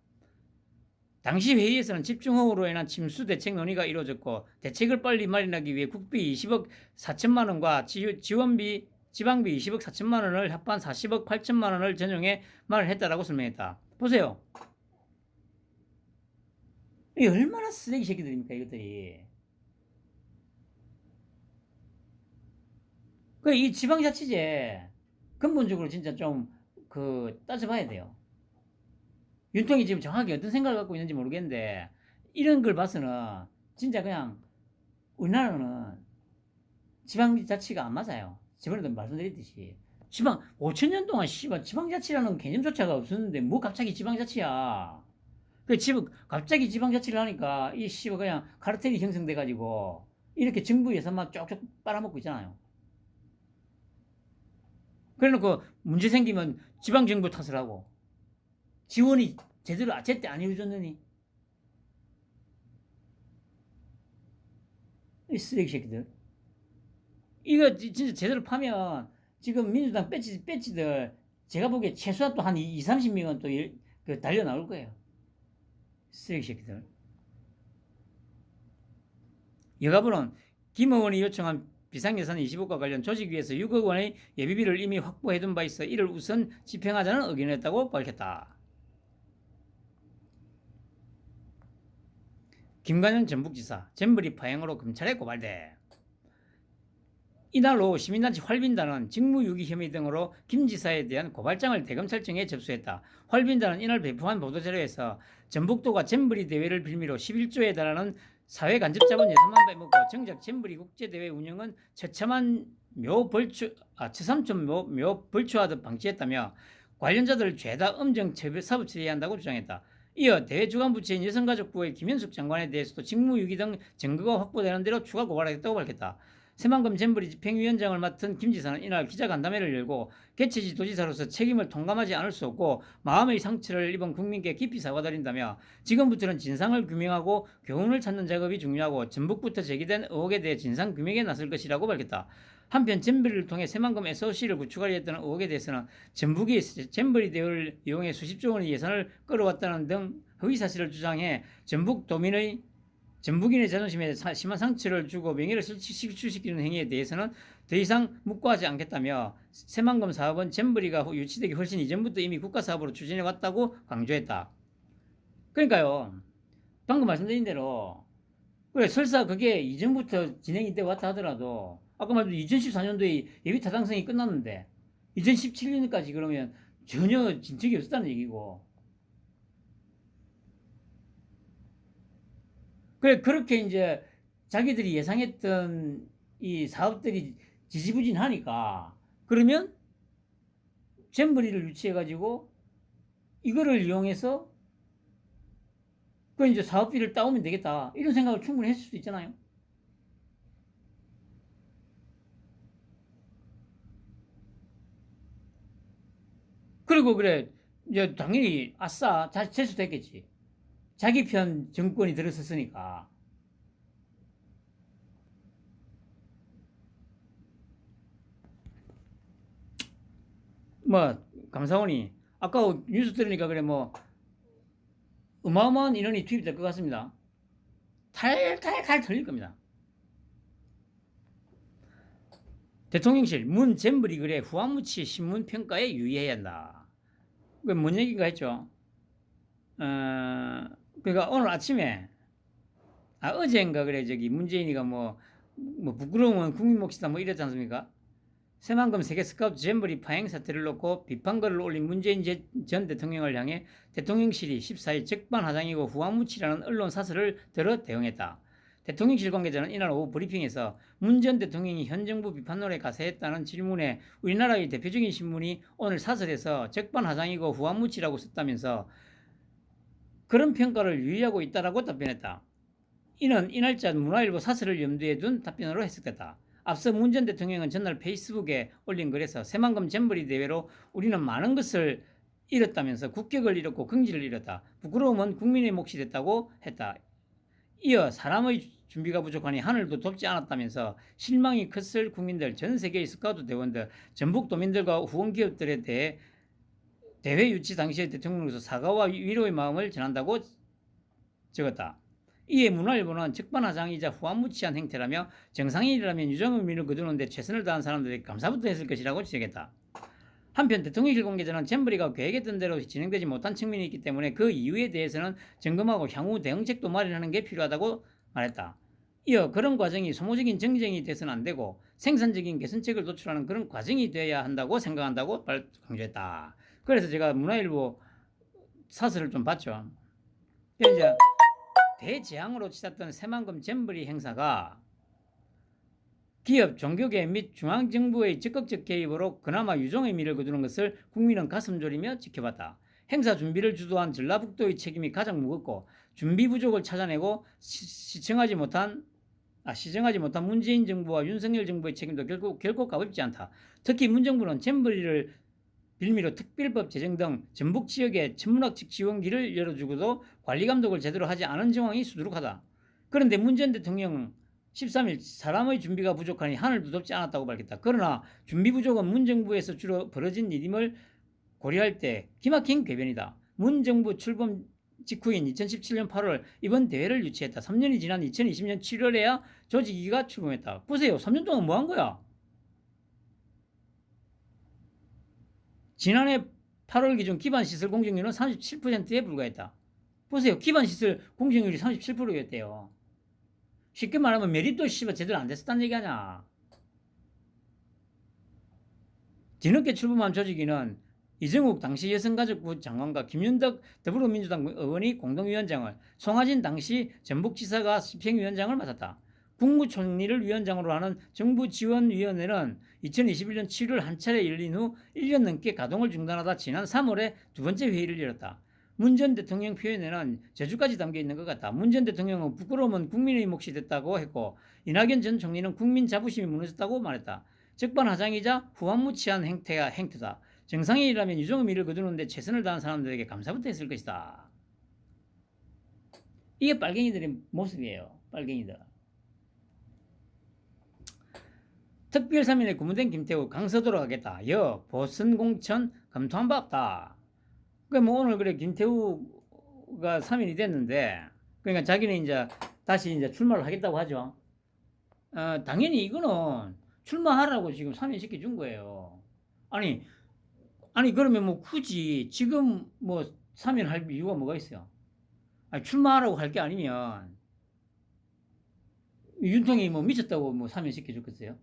당시 회의에서는 집중호우로 인한 침수 대책 논의가 이루어졌고 대책을 빨리 마련하기 위해 국비 20억 4천만 원과 지원비 지방비 20억 4천만 원을 합한 40억 8천만 원을 전용해 마련했다라고 설명했다. 보세요. 이 얼마나 쓰레기 새끼들입니까 이것들이. 이 지방자치제 근본적으로 진짜 좀 따져봐야 돼요. 윤통이 지금 정확히 어떤 생각을 갖고 있는지 모르겠는데 이런 걸 봐서는 진짜 그냥 우리나라는 지방자치가 안 맞아요. 저번에도 말씀드렸듯이 지방 5천 년 동안 씨발 지방자치라는 개념조차가 없었는데 뭐 갑자기 지방자치야. 갑자기 지방자치를 하니까 이 씨발 그냥 카르텔이 형성돼 가지고 이렇게 정부 예산만 쪽쪽 빨아먹고 있잖아요. 그래놓고 문제 생기면 지방정부 탓을 하고 지원이 제대로 제때 안 이루어졌느니 이 쓰레기 새끼들 이거 진짜 제대로 파면 지금 민주당 배치들 제가 보기에 최소한 또 한 2, 30명은 또 달려 나올 거예요. 쓰레기 새끼들. 여가부는 김 의원이 요청한 비상예산 25과 관련 조직위에서 6억 원의 예비비를 이미 확보해둔 바 있어 이를 우선 집행하자는 의견이었다고 밝혔다. 김관현 전북지사 잼버리 파행으로 검찰에 고발돼. 이날 로 시민단체 활빈단은 직무유기 혐의 등으로 김 지사에 대한 고발장을 대검찰청에 접수했다. 활빈단은 이날 배포한 보도자료에서 전북도가 잼버리 대회를 빌미로 11조에 달하는 사회간접자본 예산만 빼먹고 정작 잼버리 국제대회 운영은 처참한 처삼촌 벌초하듯 방치했다며 관련자들을 죄다 엄정 사법 처리해야 한다고 주장했다. 이어 대회 주관부처인 여성가족부의 김현숙 장관에 대해서도 직무유기 등 증거가 확보되는 대로 추가 고발하겠다고 밝혔다. 새만금 잼버리 집행위원장을 맡은 김 지사는 이날 기자간담회를 열고 개최지 도지사로서 책임을 통감하지 않을 수 없고 마음의 상처를 입은 국민께 깊이 사과드린다며 지금부터는 진상을 규명하고 교훈을 찾는 작업이 중요하고 전북부터 제기된 의혹에 대해 진상 규명에 나설 것이라고 밝혔다. 한편 잼버리를 통해 새만금 SOC를 구축하려 했던 의혹에 대해서는 전북이 잼버리 대회를 이용해 수십조 원의 예산을 끌어왔다는 등 허위사실을 주장해 전북인의 자존심에 심한 상처를 주고 명예를 실추시키는 행위에 대해서는 더 이상 묵과하지 않겠다며 새만금 사업은 잼버리가 유치되기 훨씬 이전부터 이미 국가사업으로 추진해왔다고 강조했다. 그러니까요. 방금 말씀드린 대로 그래 설사 그게 이전부터 진행이 돼 왔다 하더라도 아까 말했던 2014년도에 예비 타당성이 끝났는데 2017년까지 그러면 전혀 진척이 없었다는 얘기고. 그래, 그렇게 이제 자기들이 예상했던 이 사업들이 지지부진하니까 그러면 잼버리를 유치해가지고 이거를 이용해서 그 이제 사업비를 따오면 되겠다. 이런 생각을 충분히 했을 수 있잖아요. 그리고 그래, 이제 당연히 아싸, 재수됐겠지. 자기 편 정권이 들어섰으니까. 뭐, 감사원이, 아까 뉴스 들으니까 그래, 뭐, 어마어마한 인원이 투입될 것 같습니다. 탈탈탈 털릴 겁니다. 대통령실 문 잼버리 글에 후한무치 신문 평가에 유의해야 한다. 그 뭔 얘기인가 했죠? 그러니까 오늘 아침에 어제인가 그래 저기 문재인이가 뭐 부끄러움은 국민 몫이다 뭐 이랬지 않습니까? 새만금 세계 스카우트 잼버리 파행 사태를 놓고 비판글을 올린 문재인 전 대통령을 향해 대통령실이 14일 적반하장이고 후한무치라는 언론 사설을 들어 대응했다. 대통령실 관계자는 이날 오후 브리핑에서 문 전 대통령이 현 정부 비판론에 가세했다는 질문에 우리나라의 대표적인 신문이 오늘 사설에서 적반하장이고 후한무치라고 썼다면서 그런 평가를 유의하고 있다라고 답변했다. 이는 이날자 문화일보 사설을 염두에 둔 답변으로 해석됐다. 앞서 문 전 대통령은 전날 페이스북에 올린 글에서 새만금 잼버리 대회로 우리는 많은 것을 잃었다면서 국격을 잃었고 긍지를 잃었다. 부끄러움은 국민의 몫이 됐다고 했다. 이어 사람의 준비가 부족하니 하늘도 돕지 않았다면서 실망이 컸을 국민들, 전 세계의 스카우트 대원들, 전북 도민들과 후원 기업들에 대해 대회 유치 당시의 대통령으로서 사과와 위로의 마음을 전한다고 적었다. 이에 문화일보는 적반하장이자 후한무치한 행태라며 정상인이라면 유정 의미를 거두는데 최선을 다한 사람들에게 감사부터 했을 것이라고 지적했다. 한편 대통령실 관계자는 잼버리가 계획했던 대로 진행되지 못한 측면이 있기 때문에 그 이유에 대해서는 점검하고 향후 대응책도 마련하는 게 필요하다고 말했다. 이어 그런 과정이 소모적인 정쟁이 돼서는 안 되고 생산적인 개선책을 도출하는 그런 과정이 돼야 한다고 생각한다고 강조했다. 그래서 제가 문화일보 사설을 좀 봤죠. 이제 대재앙으로 치닫던 새만금 잼버리 행사가 기업, 종교계 및 중앙정부의 적극적 개입으로 그나마 유종의 미를 거두는 것을 국민은 가슴 졸이며 지켜봤다. 행사 준비를 주도한 전라북도의 책임이 가장 무겁고 준비 부족을 찾아내고 시정하지 못한 문재인 정부와 윤석열 정부의 책임도 결코 가볍지 않다. 특히 문 정부는 잼버리를 빌미로 특별법 제정 등 전북 지역에 천문학적 지원기를 열어주고도 관리 감독을 제대로 하지 않은 정황이 수두룩하다. 그런데 문 전 대통령은 13일 사람의 준비가 부족하니 하늘도 덥지 않았다고 밝혔다. 그러나 준비 부족은 문 정부에서 주로 벌어진 일임을 고려할 때 기막힌 궤변이다. 문 정부 출범 직후인 2017년 8월 이번 대회를 유치했다. 3년이 지난 2020년 7월에야 조직위가 출범했다. 보세요. 3년 동안 뭐 한 거야? 지난해 8월 기준 기반시설 공정률은 37%에 불과했다. 보세요. 기반시설 공정률이 37%였대요. 쉽게 말하면 메리트 씨발 제대로 안 됐었다는 얘기 아냐. 뒤늦게 출범한 조직위는 이정욱 당시 여성가족부 장관과 김윤덕 더불어민주당 의원이 공동위원장을, 송하진 당시 전북지사가 집행위원장을 맡았다. 국무총리를 위원장으로 하는 정부지원위원회는 2021년 7월 한 차례 열린 후 1년 넘게 가동을 중단하다 지난 3월에 두 번째 회의를 열었다. 문 전 대통령 표현에는 저주까지 담겨 있는 것 같다. 문 전 대통령은 부끄러움은 국민의 몫이 됐다고 했고 이낙연 전 총리는 국민 자부심이 무너졌다고 말했다. 적반하장이자 후한무치한 행태다. 정상인이라면 유종의 미를 거두는데 최선을 다한 사람들에게 감사부터 했을 것이다. 이게 빨갱이들의 모습이에요. 빨갱이들. 특별사면에 구문된 김태우 강서도로 가겠다. 보선 공천 검토한 바 없다. 뭐 오늘 그래 김태우가 사면이 됐는데 그러니까 자기는 이제 다시 이제 출마를 하겠다고 하죠. 당연히 이거는 출마하라고 지금 사면시켜 준 거예요. 아니 그러면 뭐 굳이 지금 뭐 사면할 이유가 뭐가 있어요? 아니, 출마하라고 할 게 아니면 윤통이 뭐 미쳤다고 뭐 사면시켜 줬겠어요?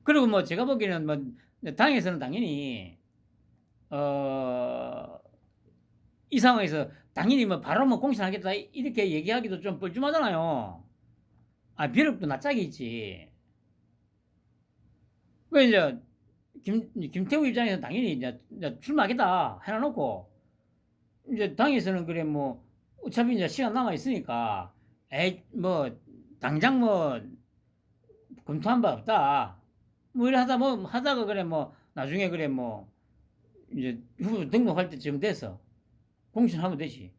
그리고 뭐 제가 보기에는 뭐 당에서는 당연히 어, 이 상황에서 당연히 뭐 바로 뭐 공천하겠다 이렇게 얘기하기도 좀 뻘쭘하잖아요. 아, 비력도 낯짝이 있지. 그 이제 김태우 입장에서 당연히 이제 출마하겠다 해놔놓고 이제 당에서는 그래 뭐 어차피 이제 시간 남아 있으니까 에이 뭐 당장 뭐 검토한 바 없다. 뭐 이래 하다 뭐 하다가 그래 뭐 나중에 그래 뭐 이제 후보 등록할 때쯤 돼서 공천하면 되지.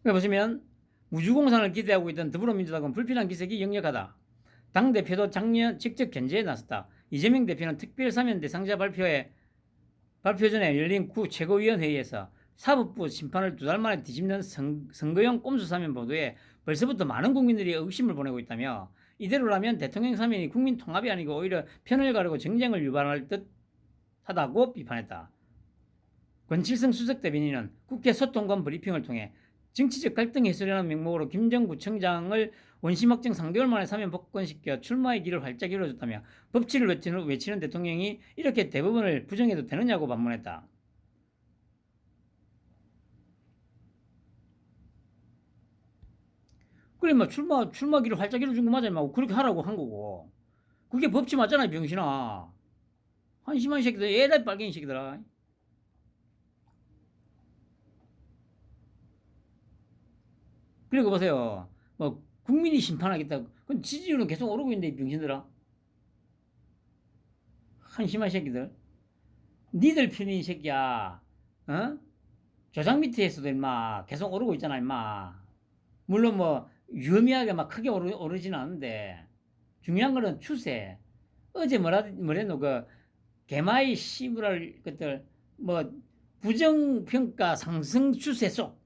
보시면 우주공산을 기대하고 있던 더불어민주당은 불필요한 기색이 역력하다. 당대표도 작년 직접 견제에 나섰다. 이재명 대표는 특별사면 대상자 발표 전에 열린 구 최고위원회의에서 사법부 심판을 2달 만에 뒤집는 선거용 꼼수 사면 보도에 벌써부터 많은 국민들이 의심을 보내고 있다며 이대로라면 대통령 사면이 국민 통합이 아니고 오히려 편을 가르고 정쟁을 유발할 듯 하다고 비판했다. 권칠성 수석 대변인은 국회 소통관 브리핑을 통해 정치적 갈등 해소라는 명목으로 김정구청장을 원심 확정 3개월 만에 사면 복권시켜 출마의 길을 활짝 열어줬다며 법치를 외치는 대통령이 이렇게 대법원을 부정해도 되느냐고 반문했다. 그래 뭐 출마 길을 활짝 열어준 거 맞아요. 막 그렇게 하라고 한 거고. 그게 법치 맞잖아요, 병신아. 한심한 새끼들, 애들 빨갱이 새끼들아. 그리고 보세요. 뭐 국민이 심판하겠다. 그건 지지율은 계속 오르고 있는데 병신들아. 한심한 새끼들. 니들 편인 새끼야. 어? 조장 밑에서도 임마 계속 오르고 있잖아 임마. 물론 뭐 유의미하게 막 크게 오르지는 않는데 중요한 거는 추세. 어제 뭐랬노 그 개마이 씨부랄 것들 뭐 부정평가 상승 추세 속.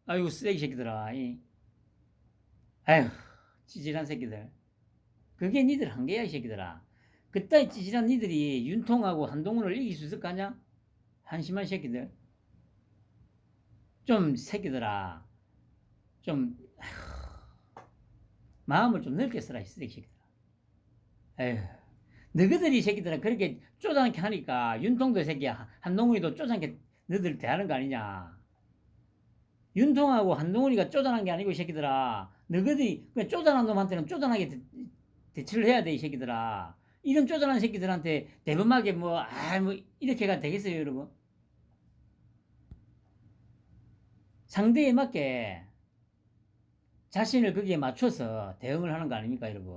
아이고 쓰레기 새끼들아. 아휴 찌질한 새끼들. 그게 니들 한계야 이 새끼들아. 그따위 찌질한 니들이 윤통하고 한동훈을 이길 수 있을 거 아냐? 한심한 새끼들. 좀 새끼들아. 좀 마음을 좀 넓게 써라 이 쓰레기 새끼들아. 에휴. 너희들이 새끼들아 그렇게 쪼잔하게 하니까 윤통도 새끼야 한동훈이도 쪼잔하게 너희들 대하는 거 아니냐. 윤통하고 한동훈이가 쪼잔한 게 아니고 이 새끼들아. 너희들이 그냥 쪼잔한 놈한테는 쪼잔하게 대처를 해야 돼 이 새끼들아. 이런 쪼잔한 새끼들한테 대범하게 뭐 이렇게가 되겠어요 여러분? 상대에 맞게 자신을 거기에 맞춰서 대응을 하는 거 아닙니까 여러분?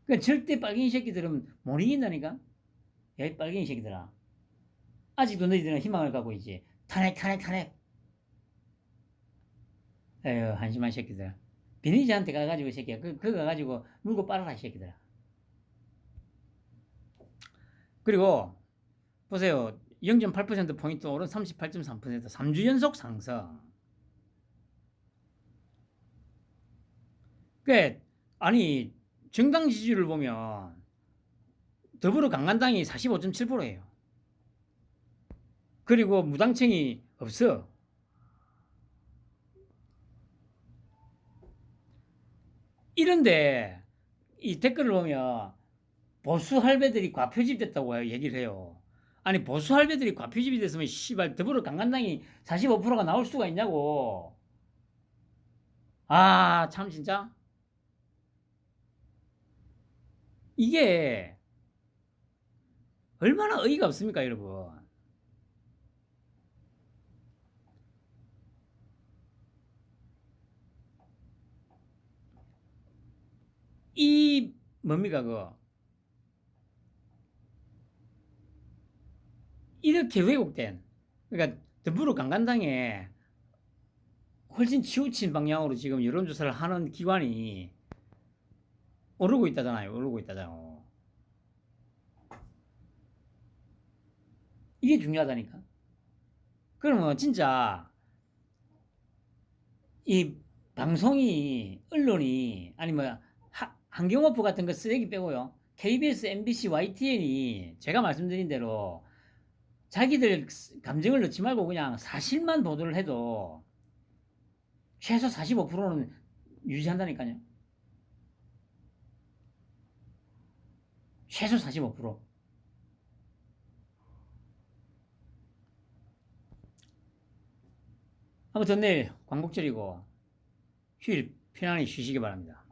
그 절대 빨갱이 새끼들은 못 이긴다니까. 야 이 빨갱이 새끼들아. 아직도 너희들은 희망을 갖고 있지. 탄핵. 에휴 한심한 새끼들. 비니지한테 가가지고 이 새끼야. 그거 가가지고 물고 빨아라 이 새끼들아. 그리고 보세요. 0.8%포인트 오른 38.3% 3주 연속 상승. 그 아니 정당 지지율을 보면 더불어 강간당이 45.7%예요. 그리고 무당층이 없어. 이런데 이 댓글을 보면 보수 할배들이 과표집됐다고 얘기를 해요. 아니 보수 할배들이 과표집이 됐으면 씨발 더불어 강간당이 45%가 나올 수가 있냐고. 아 참 진짜 이게 얼마나 어이가 없습니까 여러분. 이 뭡니까 이렇게 왜곡된 그러니까 더불어 강간당에 훨씬 치우친 방향으로 지금 여론조사를 하는 기관이 오르고 있다잖아요. 오르고 있다잖아요. 이게 중요하다니까. 그러면 진짜 이 방송이 언론이 아니면 한경호프 같은 거 쓰레기 빼고요. KBS, MBC, YTN이 제가 말씀드린 대로 자기들 감정을 넣지 말고 그냥 사실만 보도를 해도 최소 45%는 유지한다니까요. 최소 45%. 아무튼 내일 광복절이고 휴일 편안히 쉬시기 바랍니다.